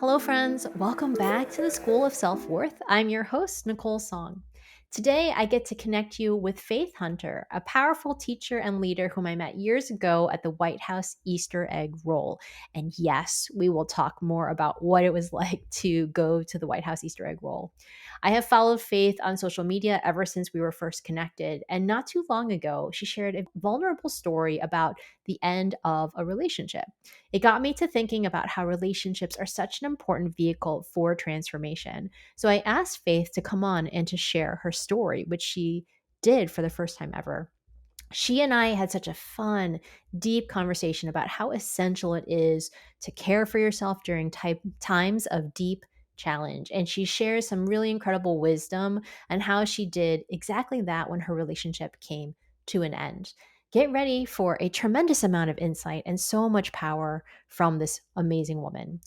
Hello, friends. Welcome back to the School of Self-Worth. I'm your host, Nicole Song. Today, I get to connect you with Faith Hunter, a powerful teacher and leader whom I met years ago at the White House Easter egg roll. And yes, we will talk more about what it was like to go to the White House Easter egg roll. I have followed Faith on social media ever since we were first connected. And not too long ago, she shared a vulnerable story about the end of a relationship. It got me to thinking about how relationships are such an important vehicle for transformation. So I asked Faith to come on and to share her story, which she did for the first time ever. She and I had such a fun, deep conversation about how essential it is to care for yourself during times of deep challenge. And she shares some really incredible wisdom and how she did exactly that when her relationship came to an end. Get ready for a tremendous amount of insight and so much power from this amazing woman.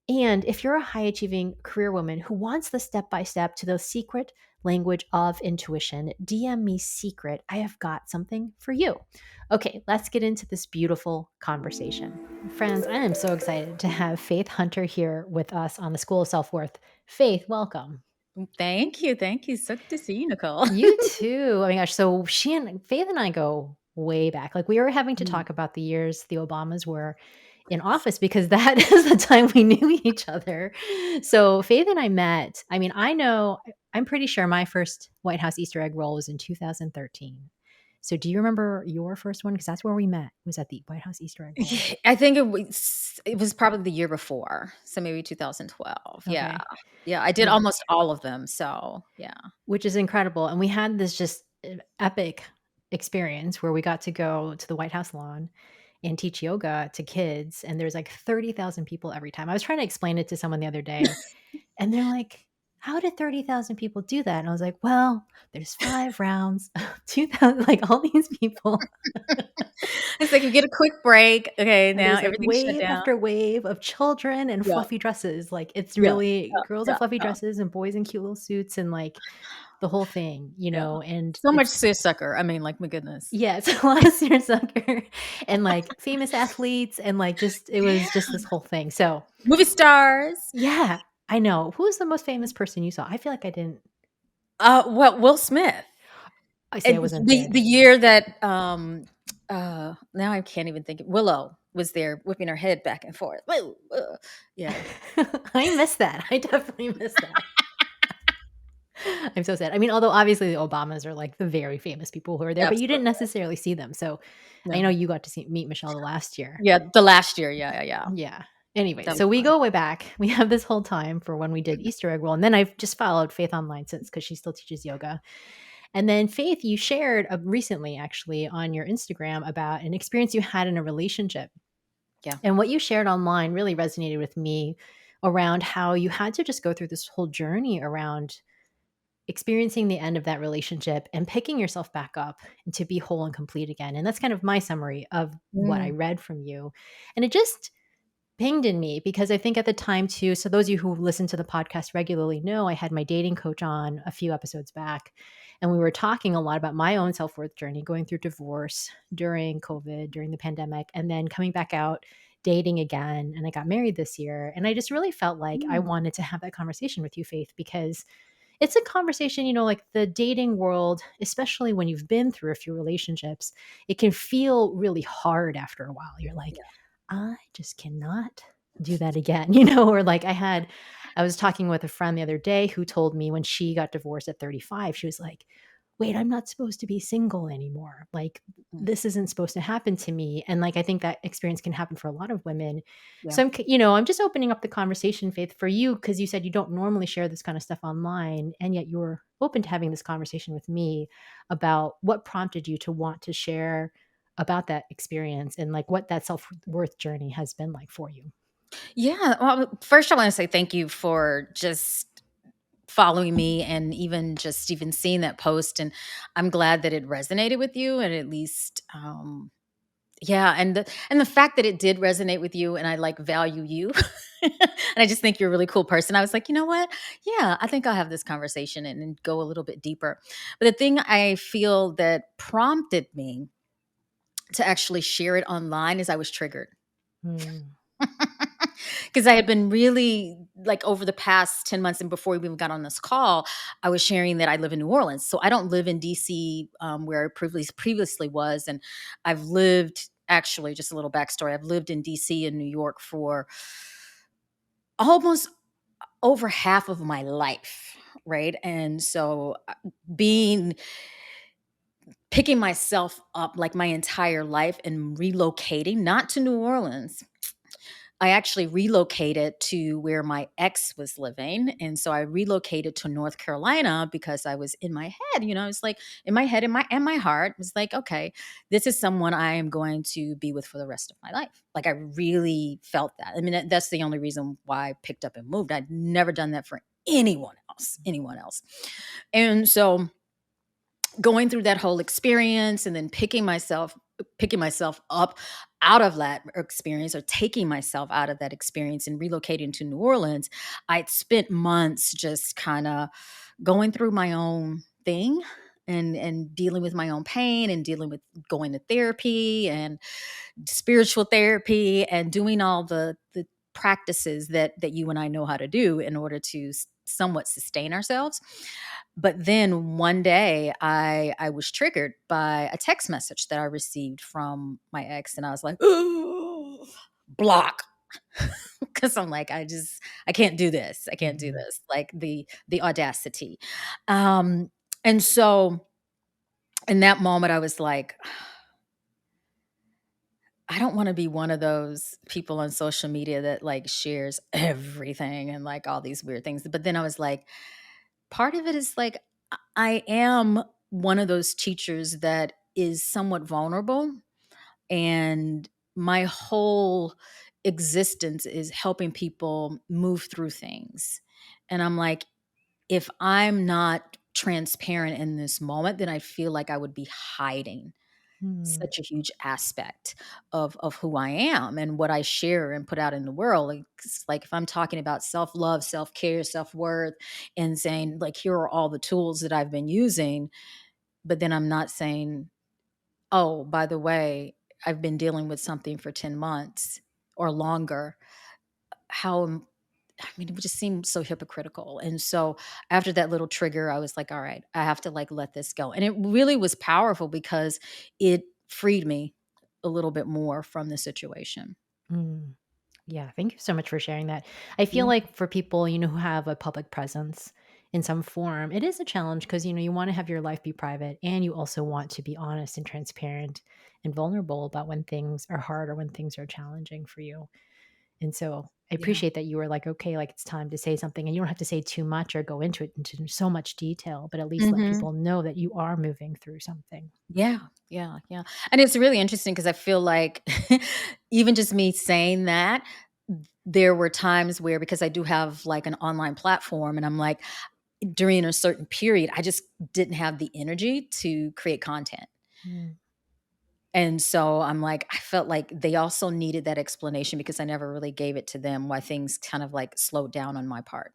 And if you're a high achieving career woman who wants the step by step to the secret language of intuition, DM me secret. I have got something for you. Okay, let's get into this beautiful conversation. Friends, I am so excited to have Faith Hunter here with us on the School of Self Worth. Faith, welcome. Thank you. Thank you. So good to see you, Nicole. You too. Oh my gosh. So Faith and I go way back. Like we were having to Mm. talk about the years the Obamas were in office because that is the time we knew each other. So Faith and I met. I mean, I'm pretty sure my first White House Easter egg roll was in 2013. So do you remember your first one? Because that's where we met, was at the White House Easter egg roll. Yeah, I think it was probably the year before, so maybe 2012. Yeah. Okay. Yeah, I did Yeah. almost all of them, so yeah. Which is incredible. And we had this just epic experience where we got to go to the White House lawn and teach yoga to kids. And there's like 30,000 people every time. I was trying to explain it to someone the other day, and they're like, how did 30,000 people do that? And I was like, well, there's 5 rounds, 2,000, like all these people. It's like you get a quick break. Okay, And now there's like everything's shut wave down. after wave of children and Yeah, fluffy dresses. Like it's yeah, really yeah, girls in yeah, fluffy yeah, dresses and boys in cute little suits and like the whole thing, yeah. and So much it's seersucker. I mean, like, my goodness. yeah, it's a lot of seersucker and like famous athletes and like just it was just this whole thing. So Movie stars. yeah, I know. Who's the most famous person you saw? I feel like I didn't Well, Will Smith. I say I And wasn't the there. year that, now I can't even think Willow was there whipping her head back and forth. Woo, yeah. I missed that. I definitely missed that. I'm so sad. I mean, although obviously the Obamas are like the very famous people who are there, but you didn't Absolutely. necessarily see them. So I know No. you got to meet Michelle the last year. Yeah, the last year. Yeah, yeah, yeah. Yeah. Anyway, That was so we fun. go way back. We have this whole time for when we did Easter egg roll. And then I've just followed Faith online since because she still teaches yoga. And then Faith, you shared recently actually on your Instagram about an experience you had in a relationship. Yeah. And what you shared online really resonated with me around how you had to just go through this whole journey around experiencing the end of that relationship and picking yourself back up and to be whole and complete again. And that's kind of my summary of what I Mm. read from you. And it just pinged in me because I think at the time too, so those of you who listen to the podcast regularly know I had my dating coach on a few episodes back, and we were talking a lot about my own self-worth journey, going through divorce during COVID, during the pandemic, and then coming back out dating again. And I got married this year. And I just really felt like I Mm. wanted to have that conversation with you, Faith, because it's a conversation, like the dating world, especially when you've been through a few relationships, it can feel really hard after a while. You're like, Yeah. I just cannot do that again, or like I was talking with a friend the other day who told me when she got divorced at 35, she was like, wait, I'm not supposed to be single anymore. Like, Mm. this isn't supposed to happen to me. And like, I think that experience can happen for a lot of women. Yeah. So I'm just opening up the conversation, Faith, for you, because you said you don't normally share this kind of stuff online. And yet you're open to having this conversation with me about what prompted you to want to share about that experience and like what that self-worth journey has been like for you. Yeah. Well, first I want to say thank you for just following me and even seeing that post. And I'm glad that it resonated with you, and at least yeah, and the fact that it did resonate with you, and I like value you. And I just think you're a really cool person. I was like, you know what? Yeah, I think I'll have this conversation and go a little bit deeper. But the thing I feel that prompted me to actually share it online is I was triggered. Mm. Because I had been really like over the past 10 months and before we even got on this call, I was sharing that I live in New Orleans. So I don't live in DC, where I previously was. And I've lived, actually, just a little backstory, I've lived in DC and New York for almost over half of my life. Right. And so being picking myself up like my entire life and relocating, not to New Orleans. I actually relocated to where my ex was living. And so I relocated to North Carolina because I was in my head, it's like in my head, in my heart was like, okay, this is someone I am going to be with for the rest of my life. Like I really felt that. I mean, that's the only reason why I picked up and moved. I'd never done that for anyone else. And so going through that whole experience and then picking myself up out of that experience, or taking myself out of that experience and relocating to New Orleans, I'd spent months just kind of going through my own thing and dealing with my own pain and dealing with going to therapy and spiritual therapy and doing all the practices that you and I know how to do in order to somewhat sustain ourselves. But then one day I was triggered by a text message that I received from my ex, and I was like, "Ooh, block." Because I'm like, I can't do this. I can't do Mhm. this. Like the audacity. Um, and so in that moment, I was like, I don't want to be one of those people on social media that like shares everything and like all these weird things. But then I was like, part of it is like I am one of those teachers that is somewhat vulnerable, and my whole existence is helping people move through things. And I'm like, if I'm not transparent in this moment, then I feel like I would be hiding Mm. such a huge aspect of who I am and what I share and put out in the world. Like, it's like if I'm talking about self-love, self-care, self-worth, and saying like here are all the tools that I've been using, but then I'm not saying, "Oh, by the way, I've been dealing with something for 10 months or longer." I mean, it would just seem so hypocritical. And so after that little trigger, I was like, all right, I have to like let this go. And it really was powerful because it freed me a little bit more from the situation. Mm. Yeah, thank you so much for sharing that. I feel Yeah. like for people, who have a public presence in some form, it is a challenge because, you want to have your life be private and you also want to be honest and transparent and vulnerable about when things are hard or when things are challenging for you. And so I Yeah. appreciate that you were like, okay, like it's time to say something and you don't have to say too much or go into it into so much detail, but at least let Hmm. people know that you are moving through something. Yeah. Yeah. Yeah. And it's really interesting because I feel like even just me saying that, there were times where, because I do have like an online platform, and I'm like, during a certain period, I just didn't have the energy to create content. Mm. And so I'm like, I felt like they also needed that explanation because I never really gave it to them, why things kind of like slowed down on my part.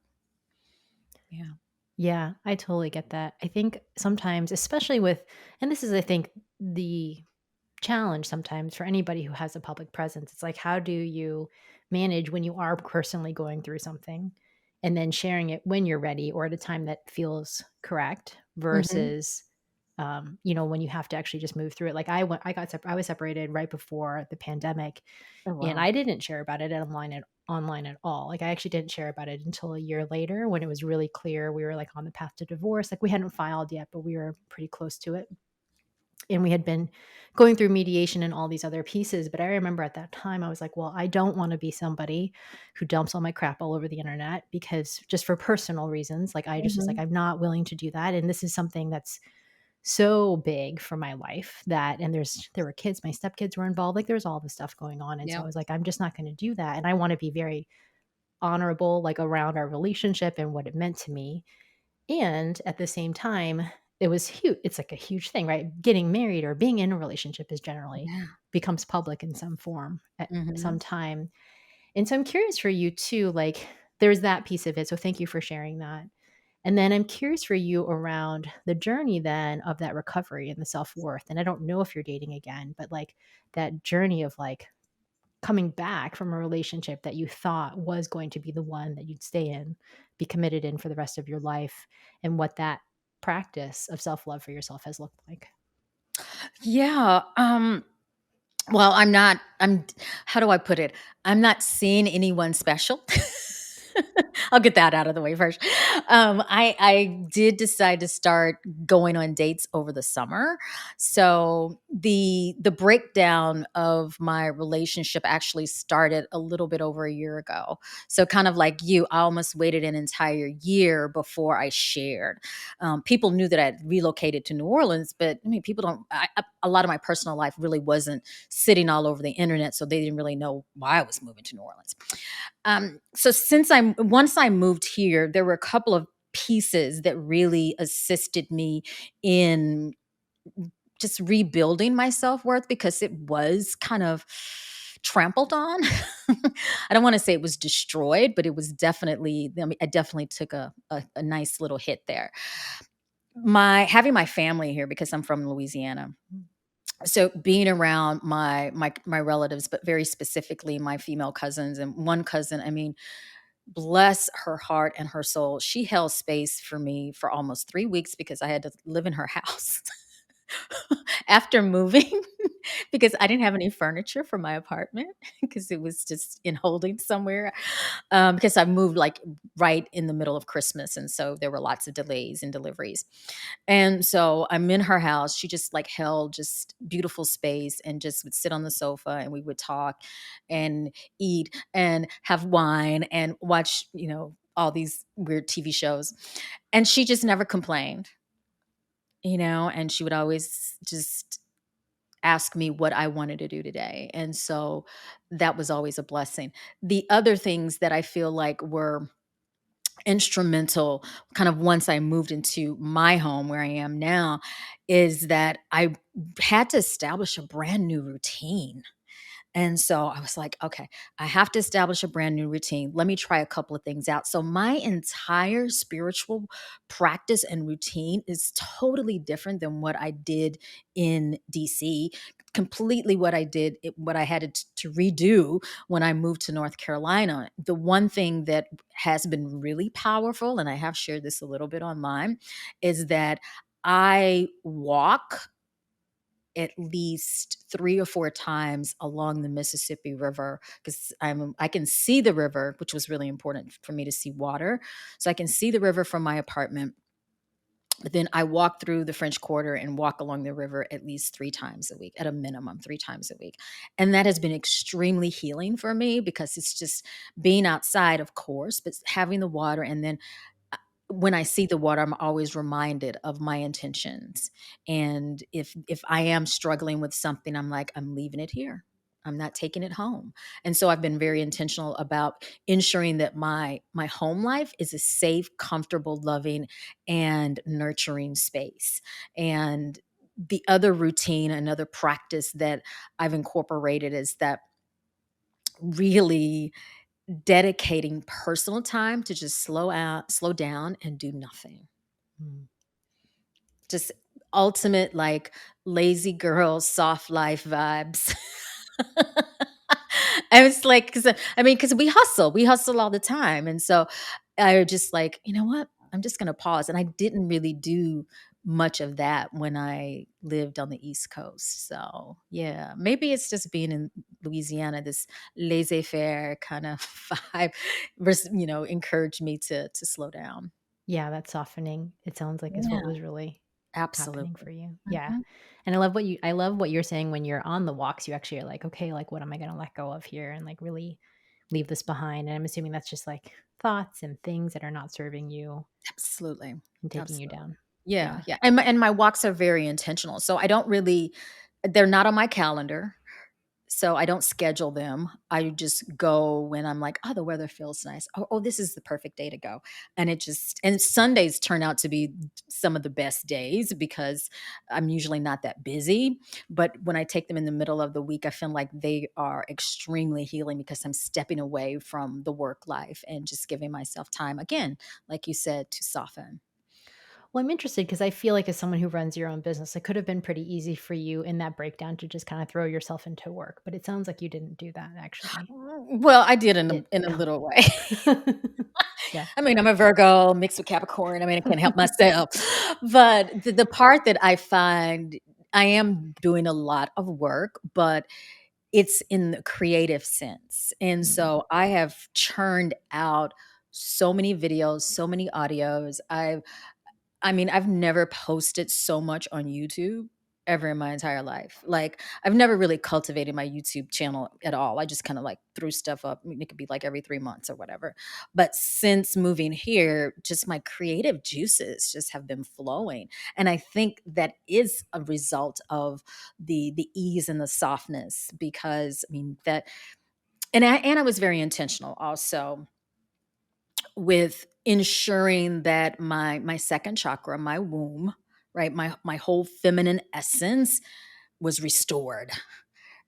Yeah. Yeah, I totally get that. I think sometimes, especially with, and this is, I think, the challenge sometimes for anybody who has a public presence. It's like, how do you manage when you are personally going through something and then sharing it when you're ready or at a time that feels correct Mhm. versus, when you have to actually just move through it. Like I was separated right before the pandemic Oh, and wow. I didn't share about it online at all. Like I actually didn't share about it until a year later when it was really clear we were like on the path to divorce. Like we hadn't filed yet, but we were pretty close to it. And we had been going through mediation and all these other pieces, but I remember at that time I was like, "Well, I don't wanna be somebody who dumps all my crap all over the internet because just for personal reasons." Like, I just was like, Mhm. "I'm not willing to do that," and this is something that's so big for my life that and there were kids, my stepkids were involved, like, there's all this stuff going on, and so I Yep. was like, "I'm just not gonna do that," and I wanna be very honorable, like, around our relationship and what it meant to me, and at the same time, it was huge. It's like a huge thing, right? Getting married or being in a relationship is generally Yeah. becomes public in some form at some Mhm. time. And so I'm curious for you too, like there's that piece of it. So thank you for sharing that. And then I'm curious for you around the journey then of that recovery and the self-worth. And I don't know if you're dating again, but like that journey of like coming back from a relationship that you thought was going to be the one that you'd stay in, be committed in for the rest of your life, and what that practice of self-love for yourself has looked like? Yeah, well, I'm how do I put it? I'm not seeing anyone special. I'll get that out of the way first. I did decide to start going on dates over the summer. So the breakdown of my relationship actually started a little bit over a year ago. So kind of like you, I almost waited an entire year before I shared. People knew that I had relocated to New Orleans, but I mean, people don't. A lot of my personal life really wasn't sitting all over the internet, so they didn't really know why I was moving to New Orleans. So once I moved here, there were a couple of pieces that really assisted me in just rebuilding my self-worth because it was kind of trampled on. I don't want to say it was destroyed, but it was definitely, I mean, I definitely took a nice little hit there. My having my family here because I'm from Louisiana. So being around my relatives, but very specifically my female cousins and one cousin, I mean, bless her heart and her soul, she held space for me for almost 3 weeks because I had to live in her house after moving because I didn't have any furniture for my apartment because it was just in holding somewhere. Because I moved like right in the middle of Christmas, and so there were lots of delays in deliveries. And so I'm in her house. She just like held just beautiful space and just would sit on the sofa and we would talk and eat and have wine and watch, all these weird TV shows. And she just never complained, and she would always just ask me what I wanted to do today. And so that was always a blessing. The other things that I feel like were instrumental kind of once I moved into my home where I am now is that I had to establish a brand new routine. And so I was like, okay, I have to establish a brand new routine. Let me try a couple of things out. So my entire spiritual practice and routine is totally different than what I did in DC. Completely what I had to redo when I moved to North Carolina. The one thing that has been really powerful, and I have shared this a little bit online, is that I walk at least 3 or 4 times along the Mississippi River because I can see the river, which was really important for me to see water. So I can see the river from my apartment, but then I walk through the French Quarter and walk along the river at least 3 times a week, at a minimum 3 times a week. And that has been extremely healing for me because it's just being outside, of course, but having the water and then when I see the water, I'm always reminded of my intentions. And if I am struggling with something, I'm like, I'm leaving it here. I'm not taking it home. And so I've been very intentional about ensuring that my home life is a safe, comfortable, loving, and nurturing space. And the other routine, another practice that I've incorporated is that really dedicating personal time to just slow down and do nothing. Mm. Just ultimate like lazy girl, soft life vibes. I was like, because we hustle all the time, and so I was just like, you know what? I'm just gonna pause, and I didn't really do much of that when I lived on the East Coast. So yeah, maybe it's just being in Louisiana, this laissez-faire kind of vibe, encouraged me to slow down. Yeah, that softening, it sounds like is what Yeah, was really happening absolutely. for you. Yeah. Mhm. And I love what you're saying when you're on the walks, you actually are like, okay, like what am I gonna let go of here and like really leave this behind? And I'm assuming that's just like thoughts and things that are not serving you Absolutely. and taking you Absolutely. down. Yeah, Yeah. yeah, and my walks are very intentional, so I don't really they're not on my calendar, so I don't schedule them. I just go when I'm like, "Oh, the weather feels nice. Oh, this is the perfect day to go." And Sundays turn out to be some of the best days because I'm usually not that busy, but when I take them in the middle of the week, I feel like they are extremely healing because I'm stepping away from the work life and just giving myself time, again, like you said, to soften. Well, I'm interested because I feel like as someone who runs your own business, it could have been pretty easy for you in that breakdown to just kind of throw yourself into work, but it sounds like you didn't do that actually. Well, I did in It a oh. little way. Yeah. I mean, I'm a Virgo mixed with Capricorn. I mean, I can't help myself. But the part that I find I am doing a lot of work, but it's in the creative sense. And Mm, so I have churned out so many videos, so many audios. I mean, I've never posted so much on YouTube ever in my entire life. Like, I've never really cultivated my YouTube channel at all. I just kind of like threw stuff up. I mean, it could be like every 3 months or whatever. But since moving here, just my creative juices just have been flowing. And I think that is a result of the ease and the softness because I mean that and I was very intentional also with ensuring that my second chakra, my womb, right, my whole feminine essence was restored.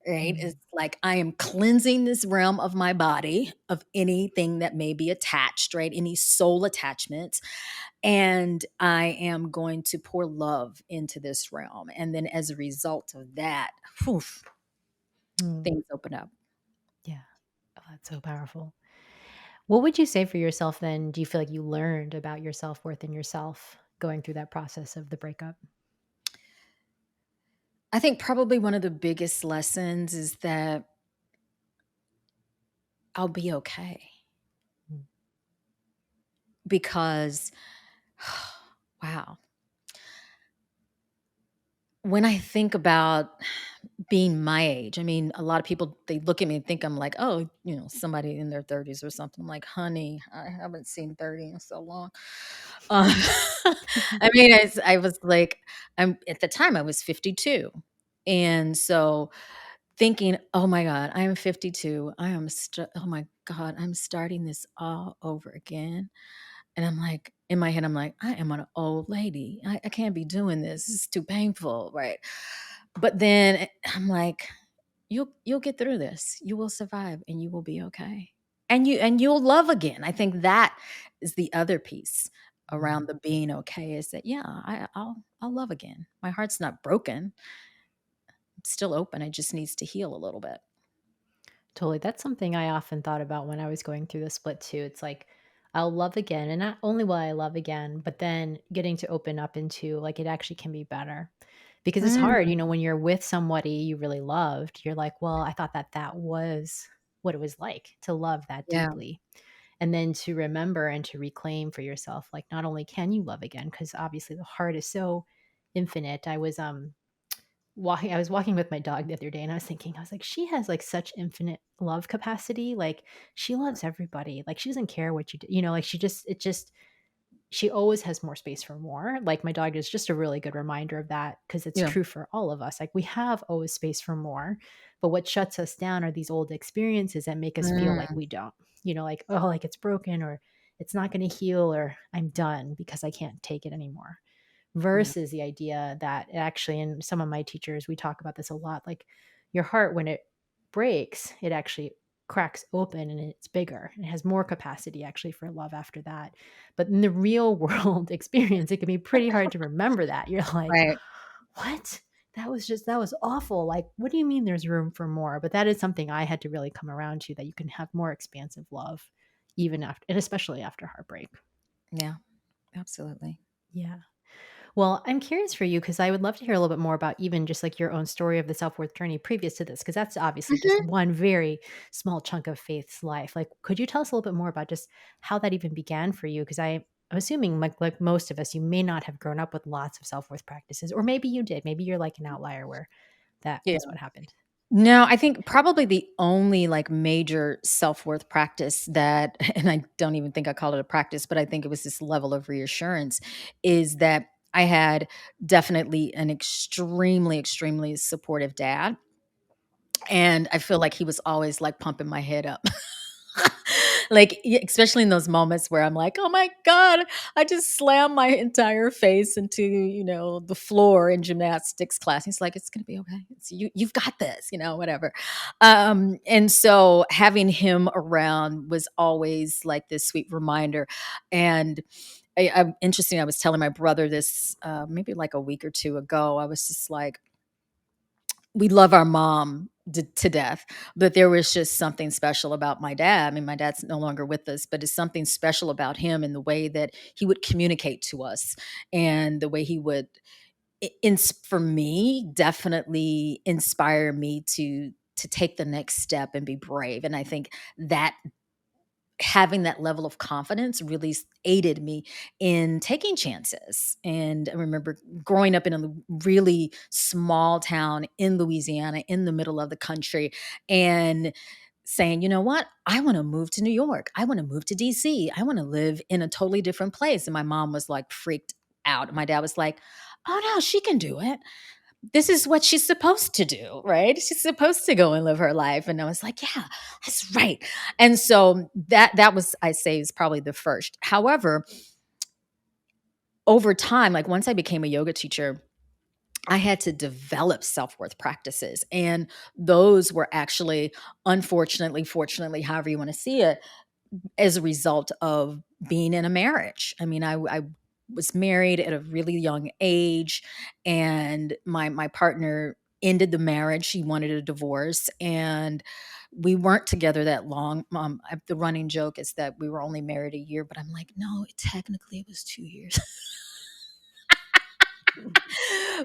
Right? It's mm, like I am cleansing this realm of my body of anything that may be attached, right? Any soul attachments. And I am going to pour love into this realm. And then as a result of that, whew, mm. things open up. Yeah. Oh, that's so powerful. What would you say for yourself then? Do you feel like you learned about your self-worth and yourself going through that process of the breakup? I think probably one of the biggest lessons is that I'll be okay Mm, because, wow, when I think about being my age, I mean, a lot of people, they look at me and think I'm like, oh, somebody in their 30s or something. I'm like, honey, I haven't seen 30 in so long. Uh, I mean, I was like, at the time I was 52. And so thinking, oh my God, I am 52. Oh my God, I'm starting this all over again. And I'm like, in my head, I'm like, I am an old lady. I can't be doing this. This is too painful. Right. But then I'm like, you'll get through this. You will survive and you will be okay. And you'll love again. I think that is the other piece mm. around the being okay is that yeah, I'll love again. My heart's not broken. It's still open. It just needs to heal a little bit. Totally. That's something I often thought about when I was going through the split too. It's like I'll love again, and not only will I love again, but then getting to open up into like it actually can be better. Because it's hard, Mm, when you're with somebody you really loved, you're like, "Well, I thought that that was what it was like to love that yeah. deeply." And then to remember and to reclaim for yourself, like not only can you love again, because obviously the heart is so infinite. I was walking with my dog the other day and I was thinking, I was like, she has like such infinite love capacity. Like she loves everybody. Like she doesn't care what you do, like she always has more space for more. Like my dog is just a really good reminder of that because it's Yeah. true for all of us. Like we have always space for more, but what shuts us down are these old experiences that make us feel like Mm, we don't, like, oh, like it's broken or it's not going to heal or I'm done because I can't take it anymore yeah. versus the idea that actually, and some of my teachers, we talk about this a lot, like your heart, when it breaks, it actually cracks open and it's bigger and it has more capacity actually for love after that. But in the real world experience, it can be pretty hard to remember that. You're like, Right. what? That was awful. Like, what do you mean there's room for more? But that is something I had to really come around to, that you can have more expansive love even after, and especially after heartbreak. Yeah. Absolutely. Yeah. Well, I'm curious for you because I would love to hear a little bit more about even just like your own story of the self worth journey previous to this, because that's obviously just Mhm. one very small chunk of Faith's life. Like, could you tell us a little bit more about just how that even began for you? Because I'm assuming, like most of us, you may not have grown up with lots of self worth practices, or maybe you did. Maybe you're like an outlier where that Yeah. is what happened. No, I think probably the only like major self-worth practice that, and I don't even think I call it a practice, but I think it was this level of reassurance is that I had definitely an extremely, extremely supportive dad. And I feel like he was always like pumping my head up. Like, especially in those moments where I'm like, "Oh my god, I just slammed my entire face into, the floor in gymnastics class." He's like, "It's gonna be okay. You've got this," whatever. And so having him around was always like this sweet reminder. And I'm interesting. I was telling my brother this maybe like a week or two ago. I was just like, we love our mom to death, but there was just something special about my dad. I mean, my dad's no longer with us, but it's something special about him and the way that he would communicate to us, and the way he would, for me, definitely inspire me to take the next step and be brave. And I think that having that level of confidence really aided me in taking chances. And I remember growing up in a really small town in Louisiana, in the middle of the country, and saying, you know what? I want to move to New York. I want to move to DC. I want to live in a totally different place. And my mom was like freaked out. My dad was like, oh no, she can do it. This is what she's supposed to do, right? She's supposed to go and live her life. And I was like, yeah, that's right. And so that was, I say, is probably the first. However, over time, like once I became a yoga teacher, I had to develop self-worth practices. And those were actually, unfortunately, fortunately, however you want to see it, as a result of being in a marriage. I mean, I was married at a really young age, and my partner ended the marriage. He wanted a divorce, and we weren't together that long. The running joke is that we were only married a year, but I'm like, no, technically it was 2 years.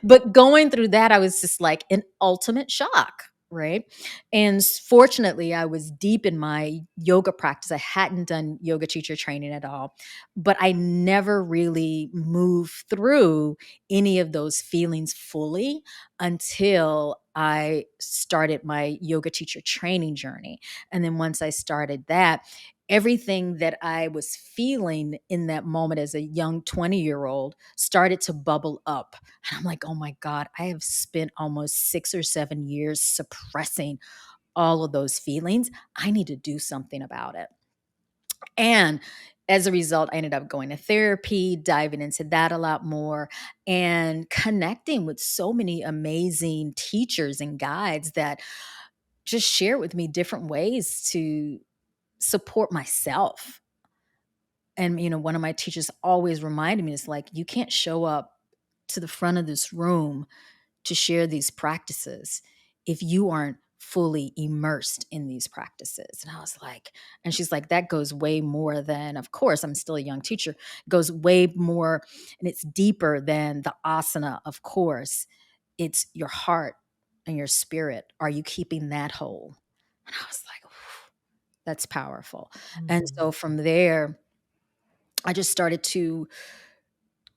But going through that, I was just like in ultimate shock. Right. And fortunately, I was deep in my yoga practice. I hadn't done yoga teacher training at all, but I never really moved through any of those feelings fully until I started my yoga teacher training journey. And then once I started that, everything that I was feeling in that moment as a young 20-year-old started to bubble up. And I'm like, oh my God, I have spent almost 6 or 7 years suppressing all of those feelings. I need to do something about it. And as a result, I ended up going to therapy, diving into that a lot more, and connecting with so many amazing teachers and guides that just share with me different ways to support myself. And, one of my teachers always reminded me, it's like, you can't show up to the front of this room to share these practices if you aren't fully immersed in these practices. And I was like, and she's like, that goes way more than, of course, I'm still a young teacher, it goes way more and it's deeper than the asana, of course. It's your heart and your spirit. Are you keeping that whole? And I was like, that's powerful. And Mhm. so from there, I just started to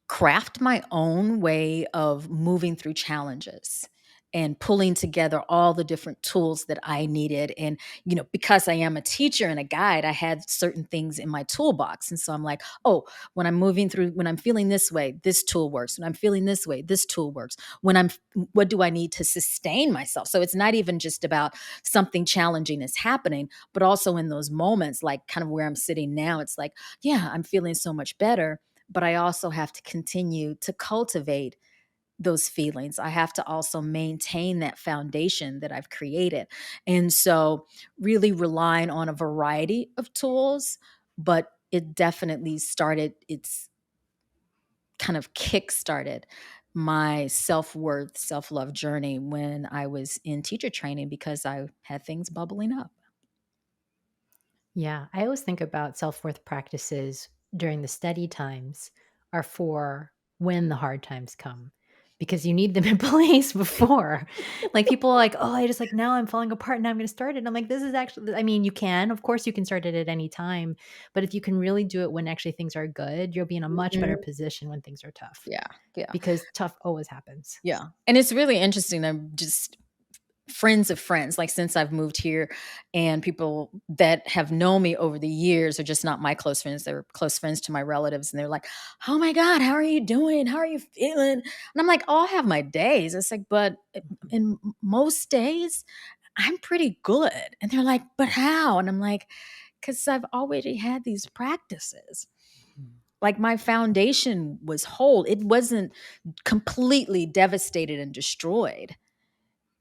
craft my own way of moving through challenges and pulling together all the different tools that I needed. And, because I am a teacher and a guide, I had certain things in my toolbox. And so I'm like, oh, when I'm feeling this way, this tool works. When I'm feeling this way, this tool works. What do I need to sustain myself? So it's not even just about something challenging is happening, but also in those moments, like kind of where I'm sitting now, it's like, yeah, I'm feeling so much better, but I also have to continue to cultivate those feelings. I have to also maintain that foundation that I've created. And so, really relying on a variety of tools, but it definitely it's kind of kick started my self-worth, self-love journey when I was in teacher training because I had things bubbling up. Yeah, I always think about self-worth practices during the study times are for when the hard times come because you need them in place before. Like people are like, "Oh, I just like now I'm falling apart, now I'm going to start it." And I'm like, "This is actually I mean, you can. Of course you can start it at any time, but if you can really do it when actually things are good, you'll be in a much better Mhm. position when things are tough Yeah, yeah, because tough always happens." yeah. And it's really interesting. I'm just friends of friends, like since I've moved here, and people that have known me over the years are just not my close friends. They're close friends to my relatives. And they're like, oh my God, how are you doing? How are you feeling? And I'm like, oh, I have my days. It's like, but Mhm. in most days, I'm pretty good. And they're like, but how? And I'm like, because I've already had these practices. Mhm. Like my foundation was whole. It wasn't completely devastated and destroyed.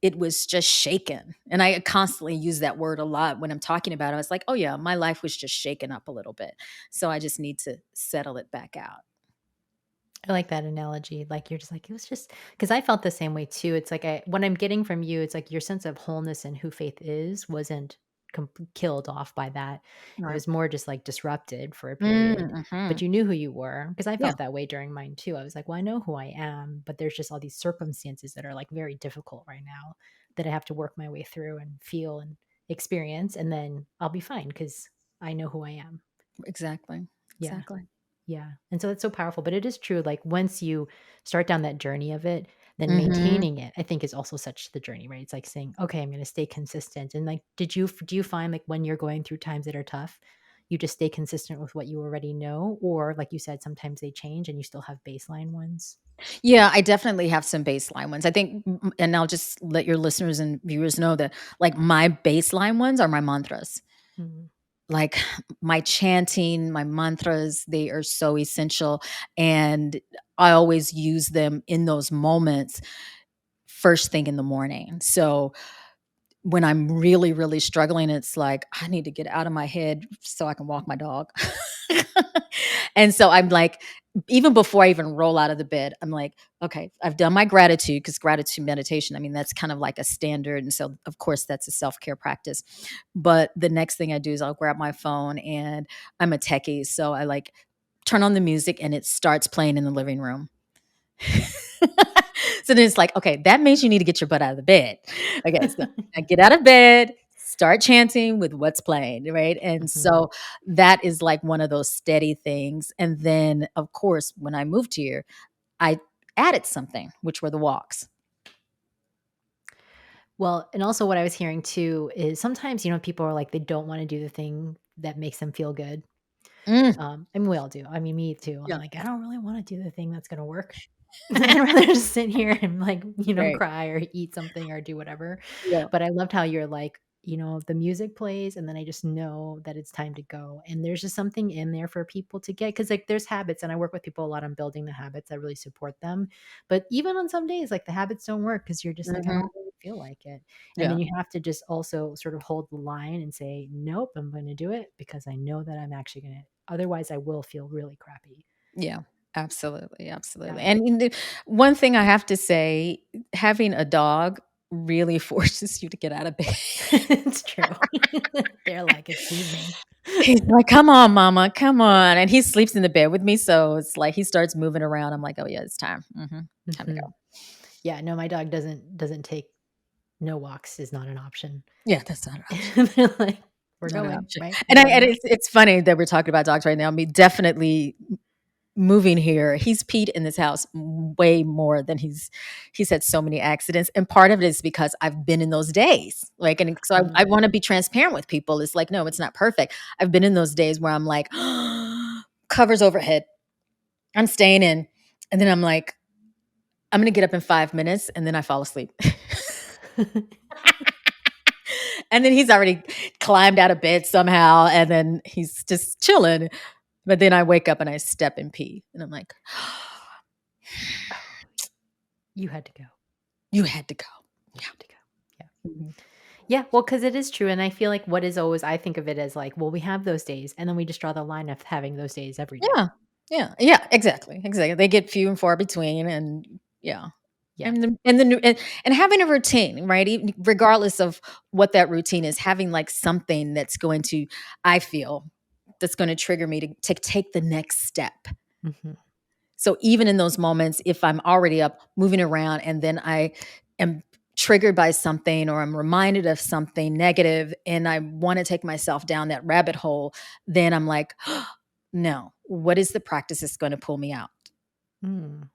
it was just shaken. And I constantly use that word a lot when I'm talking about it. I was like, oh, yeah, my life was just shaken up a little bit. So I just need to settle it back out. I like that analogy. Like you're just like, it was just because I felt the same way too. It's like what I'm getting from you, it's like your sense of wholeness and who Faith is wasn't killed off by that. It Right. was more just like disrupted for a period, Mm-hmm. but you knew who you were because I Yeah, felt that way during mine too. I was like, well, I know who I am, but there's just all these circumstances that are like very difficult right now that I have to work my way through and feel and experience. And then I'll be fine because I know who I am. exactly. Yeah. Exactly. Yeah, and so it's so powerful, but it is true, like, once you start down that journey of it, then Mm-hmm. maintaining it, I think, is also such the journey, right? It's like saying, "Okay, I'm gonna stay consistent," and, like, do you find, like, when you're going through times that are tough, you just stay consistent with what you already know? Or, like you said, sometimes they change and you still have baseline ones? Yeah, I definitely have some baseline ones. I think, and I'll just let your listeners and viewers know that like my baseline ones are my mantras. Mhm. Like my chanting, my mantras, they are so essential. And I always use them in those moments first thing in the morning. So when I'm really, really struggling, it's like, I need to get out of my head so I can walk my dog. And so I'm like, even before I even roll out of the bed, I'm like, okay, I've done my gratitude because gratitude meditation, I mean, that's kind of like a standard. And so, of course, that's a self care practice. But the next thing I do is I'll grab my phone and I'm a techie. So I like turn on the music and it starts playing in the living room. So then it's like, okay, that means you need to get your butt out of the bed. Okay, so I get out of bed, start chanting with what's playing, right? And Mhm. so that is like one of those steady things. And then, of course, when I moved here, I added something, which were the walks. Well, and also what I was hearing too is sometimes, people are like, they don't wanna do the thing that makes them feel good. Mm, And we all do. I mean, me too. I'm yeah. like, I don't really want to do the thing that's going to work. I'd rather just sit here and like, Right. cry or eat something or do whatever. Yeah. But I loved how you're like, the music plays and then I just know that it's time to go. And there's just something in there for people to get because like there's habits and I work with people a lot on building the habits. I really support them. But even on some days, like the habits don't work because you're just like, I Hmm. don't really feel like it. And Yeah. then you have to just also sort of hold the line and say, nope, I'm going to do it because I know that I'm actually going to. Otherwise, I will feel really crappy. Yeah. Absolutely. Absolutely. Yeah. And one thing I have to say, having a dog really forces you to get out of bed. It's true. They're like, "Excuse me." He's like, "Come on, mama, come on." And he sleeps in the bed with me, so it's like he starts moving around. I'm like, "Oh, yeah, it's time. Time to Mhm. go." Yeah, no, my dog doesn't take no walks is not an option. Yeah, that's not an option. They're like, "We're Not an going, option. right? We're And going now." it's funny that we're talking about dogs right now. I mean, definitely moving here, he's peed in this house way more than he's had so many accidents. And part of it is because I've been in those days. Like, and so I Mm. want to be transparent with people. It's like, no, it's not perfect. I've been in those days where I'm like, covers overhead. I'm staying in. And then I'm like, I'm gonna get up in 5 minutes, and then I fall asleep. And then he's already climbed out of bed somehow, and then he's just chilling. But then I wake up and I step and pee, and I'm like, You had to go. "You had to go." You had to go. Yeah. Mhm. Yeah, well, because it is true, and I feel like what is always I think of it as like, well, we have those days, and then we just draw the line of having those days every day. Yeah, yeah, yeah, exactly, exactly. They get few and far between, and yeah, Yeah. and the new and having a routine, right? Even regardless of what that routine is, having like something that's going to, I feel, that's going to trigger me to take the next step. Mhm. So even in those moments, if I'm already up moving around and then I am triggered by something or I'm reminded of something negative and I want to take myself down that rabbit hole, then I'm like, no, what is the practice that's going to pull me out? Mm.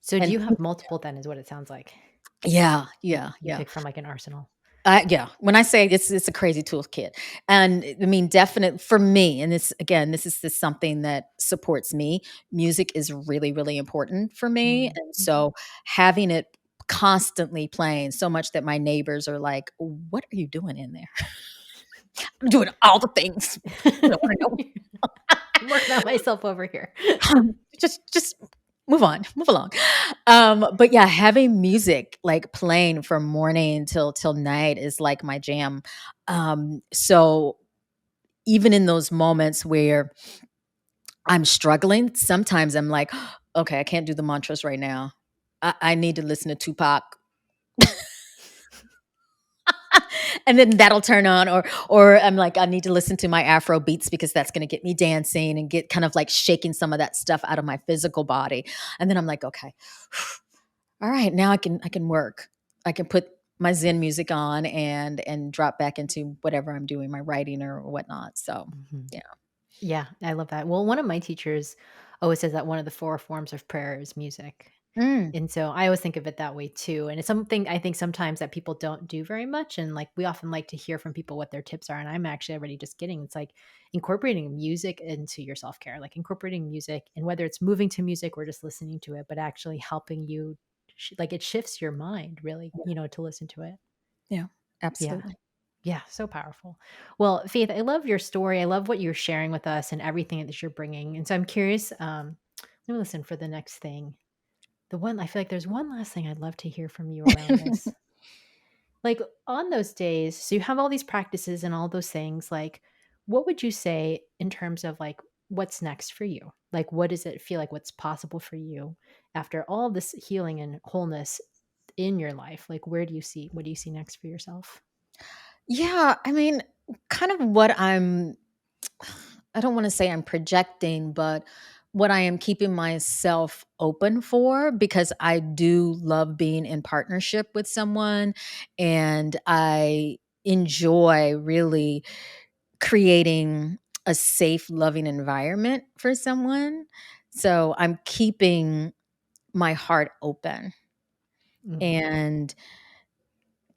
So do And you have multiple then is what it sounds like? yeah, You yeah, you yeah. pick from like an arsenal. Yeah, when I say it's a crazy toolkit, and I mean, definite for me. And this again, this is just something that supports me. Music is really, really important for me, Mm. and Mhm. so having it constantly playing so much that my neighbors are like, "What are you doing in there?" I'm doing all the things. You don't want to I'm working on myself over here. know. Just move on, move along. But yeah, having music like playing from morning till night is like my jam. So even in those moments where I'm struggling, sometimes I'm like, okay, I can't do the mantras right now. I need to listen to Tupac. And then that'll turn on, or I'm like, I need to listen to my Afro beats because that's gonna get me dancing and get kind of like shaking some of that stuff out of my physical body. And then I'm like, okay, all right, now I can work. I can put my Zen music on and drop back into whatever I'm doing, my writing or whatnot. So Mhm. yeah. Yeah, I love that. Well, one of my teachers always says that one of the 4 forms of prayer is music. Mm, And so I always think of it that way too. And it's something I think sometimes that people don't do very much. And like we often like to hear from people what their tips are. And I'm actually already just getting it's like incorporating music into your self care, like incorporating music, and whether it's moving to music or just listening to it, but actually helping you, like it shifts your mind really, to listen to it. yeah, Yeah. absolutely. Yeah. So powerful. Well, Faith, I love your story. I love what you're sharing with us and everything that you're bringing. And so I'm curious. Let me listen for the next thing. The one I feel like there's one last thing I'd love to hear from you around this. Like on those days, so you have all these practices and all those things, like what would you say in terms of like what's next for you? Like what does it feel like what's possible for you after all this healing and wholeness in your life? Like what do you see next for yourself? Yeah, I mean, kind of what I don't want to say I'm projecting, but what I am keeping myself open for, because I do love being in partnership with someone and I enjoy really creating a safe, loving environment for someone. So I'm keeping my heart open. Mhm. And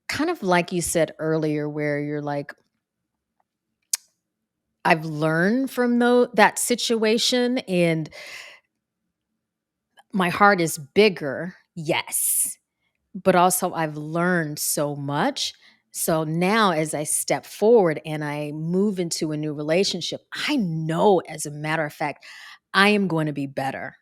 kind of like you said earlier, where you're like, I've learned from that situation and my heart is bigger, yes, but also I've learned so much. So now, as I step forward and I move into a new relationship, I know, as a matter of fact, I am going to be better,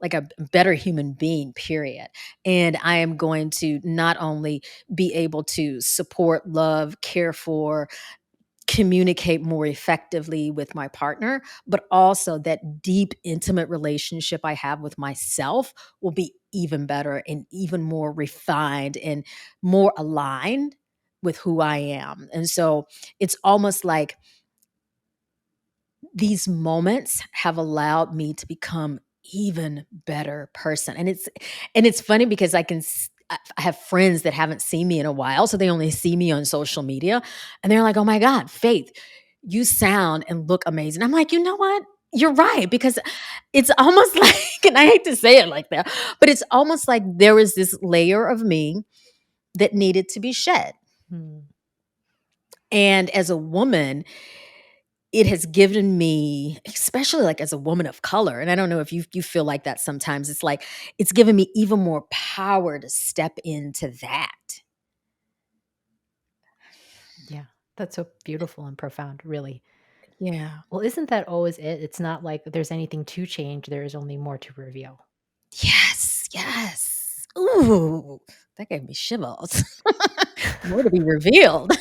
like a better human being, period. And I am going to not only be able to support, love, care for, communicate more effectively with my partner, but also that deep, intimate relationship I have with myself will be even better and even more refined and more aligned with who I am. And so it's almost like these moments have allowed me to become even better person. And it's funny because I have friends that haven't seen me in a while, so they only see me on social media, and they're like, "Oh my god, Faith, you sound and look amazing." I'm like, "You know what? You're right," because it's almost like, and I hate to say it like that, but it's almost like there was this layer of me that needed to be shed. Hmm. And as a woman, it has given me, especially like as a woman of color, and I don't know if you feel like that sometimes, it's like it's given me even more power to step into that. Yeah. That's so beautiful and profound, really. Yeah. Well, isn't that always it? It's not like there's anything to change, there is only more to reveal. Yes, yes. Ooh, that gave me shivers. More to be revealed.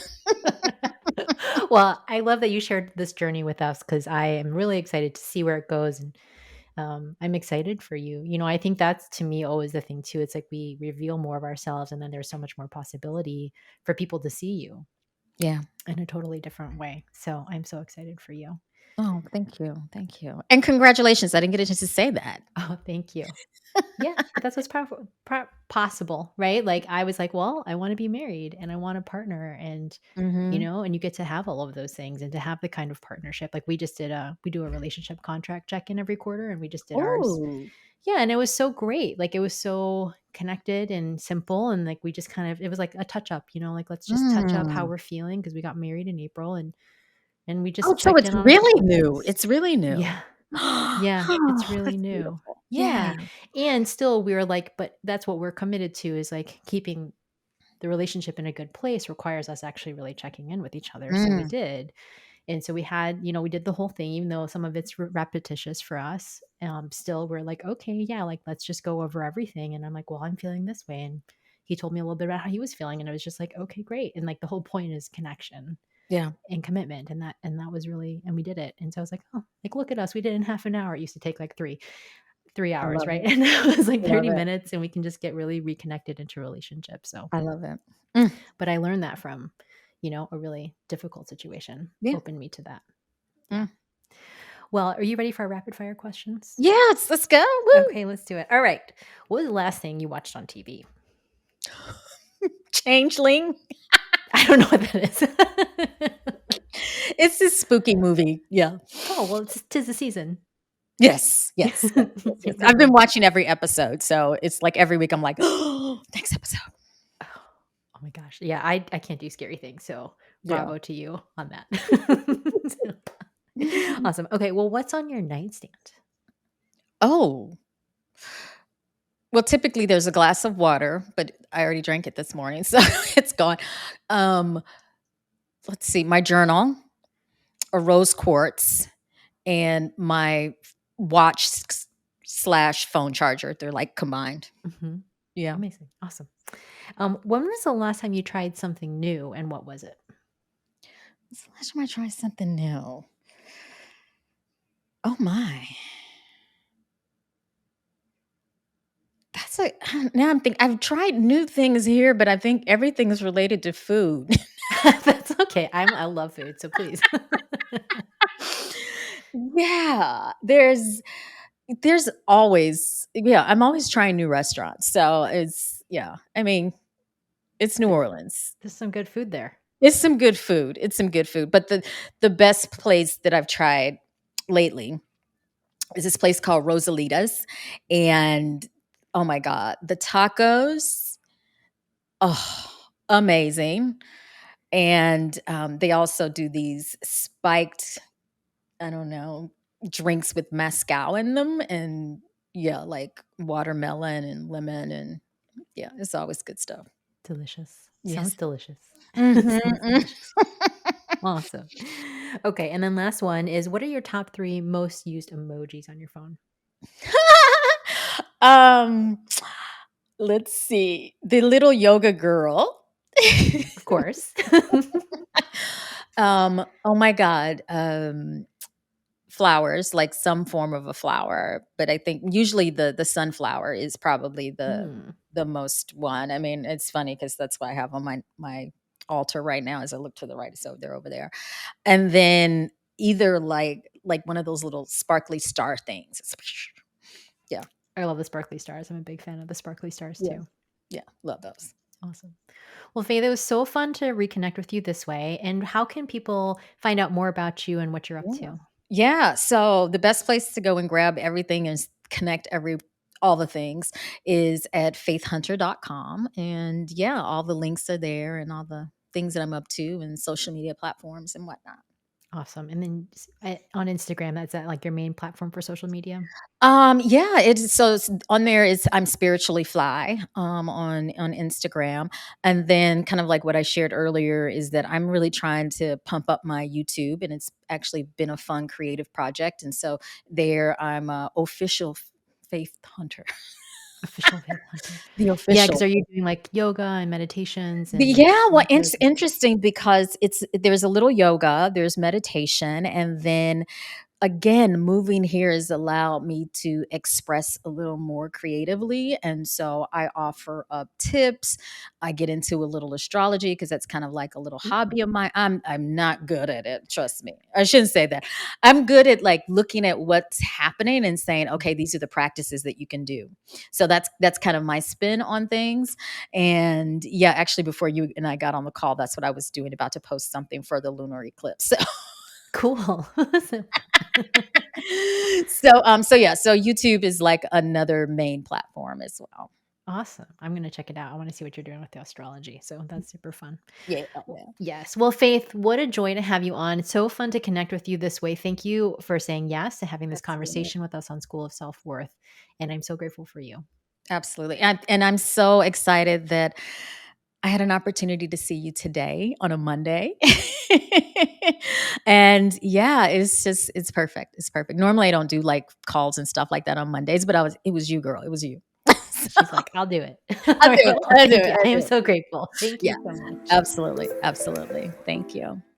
Well, I love that you shared this journey with us because I am really excited to see where it goes. And I'm excited for you. I think that's to me always the thing too. It's like we reveal more of ourselves, and then there's so much more possibility for people to see you Yeah. in a totally different way. So I'm so excited for you. Oh, thank you, thank you, and congratulations, I didn't get a chance to say that. Oh, thank you. Yeah, but that's what's powerful, possible, right? Like I was like, well, I want to be married and I want a partner, and Mhm. and you get to have all of those things and to have the kind of partnership. Like we do a relationship contract check in every quarter, and we just did ours. Ooh. Yeah, and it was so great. Like it was so connected and simple, and like we just kind of it was like a touch up, like let's just touch up how Mm. we're feeling because we got married in April, and we Oh, just so checked it's in on a really couple of new, things. it's really new. Yeah. Yeah, it's Oh, really that's new. beautiful. Yeah. Yeah. And still we were like, but that's what we're committed to is like keeping the relationship in a good place requires us actually really checking in with each other. So we Mm. did. And so we had, we did the whole thing, even though some of it's repetitious for us. Still, we're like, okay, yeah, like let's just go over everything. And I'm like, well, I'm feeling this way. And he told me a little bit about how he was feeling. And I was just like, okay, great. And like the whole point is connection Yeah. and commitment. And that was really, and we did it. And so I was like, oh, like look at us. We did it in half an hour. It used to take like 3 hours, love right? it. And it was like Love 30 it. minutes and we can just get really reconnected into relationships. So, I love it. Mm. but I learned that from, a really difficult situation Yeah. opened me to that. Yeah. Mm. Well, are you ready for our rapid fire questions? Yes, let's go. Woo. Okay, let's do it. All right. What was the last thing you watched on TV? Changeling. I don't know what that is. It's this spooky movie. Yeah. Oh, well, tis the season. Yes. Yes. Yes. Yes. Yes. I've been watching every episode, so it's like every week I'm like, oh, next episode. Oh my gosh. Yeah, I can't do scary things. So Yeah. bravo to you on that. Awesome. Okay, well, what's on your nightstand? Oh. Well, typically there's a glass of water, but I already drank it this morning, so it's gone. Um, let's see, my journal, a rose quartz, and my watch slash phone charger. They're like combined. Mm-hmm. Yeah. Amazing. Awesome. When was the last time you tried something new and what was it? When's the last time I tried something new? Oh my. That's a now I'm thinking I've tried new things here, but I think everything is related to food. That's okay. I love food, so please. Yeah, there's always I'm always trying new restaurants. So it's I mean, it's New Orleans. There's some good food there. It's some good food. It's some good food. But the best place that I've tried lately is this place called Rosalita's. And oh my God, the tacos, oh, amazing. And they also do these spiked, I don't know, drinks with mezcal in them. And like watermelon and lemon. And it's always good stuff. Delicious. Sounds Yes. delicious. Sounds Mhm. delicious. Awesome. Okay, and then last one is what are your top 3 most used emojis on your phone? um, let's see. The little yoga girl. Of course. Oh my God. Flowers, like some form of a flower, but I think usually the sunflower is probably Mm, the most one. I mean, it's funny because that's what I have on my altar right now as I look to the right. So they're over there. And then either like one of those little sparkly star things. Yeah. I love the sparkly stars. I'm a big fan of the sparkly stars Yeah. too. Yeah. Love those. Awesome. Well, Faith, it was so fun to reconnect with you this way. And how can people find out more about you and what you're up Yeah. to? Yeah. So the best place to go and grab everything and connect all the things is at faithhunter.com. And all the links are there and all the things that I'm up to and social media platforms and whatnot. Awesome. And then on Instagram, that's that like your main platform for social media? It's on there is I'm spiritually fly on Instagram. And then kind of like what I shared earlier is that I'm really trying to pump up my YouTube, and it's actually been a fun creative project. And so there I'm a official faith hunter. Official Faith Hunter. The Yeah, because official. are you doing like yoga and meditations and Yeah, well, mantras? it's interesting because there's a little yoga, there's meditation, and then again, moving here has allowed me to express a little more creatively. And so I offer up tips. I get into a little astrology because that's kind of like a little Ooh, hobby of mine. I'm not good at it, trust me. I shouldn't say that. I'm good at like looking at what's happening and saying, mhm. okay, these are the practices that you can do. So that's kind of my spin on things. And actually before you and I got on the call, that's what I was doing, about to post something for the lunar eclipse. Cool. So YouTube is like another main platform as well. Awesome. I'm going to check it out. I want to see what you're doing with the astrology. So that's super fun. Yeah, Well, yeah. yes. Well, Faith, what a joy to have you on. It's so fun to connect with you this way. Thank you for saying yes to having this Absolutely. conversation with us on School of Self Worth. And I'm so grateful for you. Absolutely. And I'm so excited that I had an opportunity to see you today on a Monday. And yeah, it's perfect. It's perfect. Normally I don't do like calls and stuff like that on Mondays, but it was you, girl. It was you. So, She's like, "I'll do it." I'll All do right. it. Well, I'll do thank it. you. I'll I do am it. so grateful. Thank Yeah, you so much. absolutely. Absolutely. Thank you.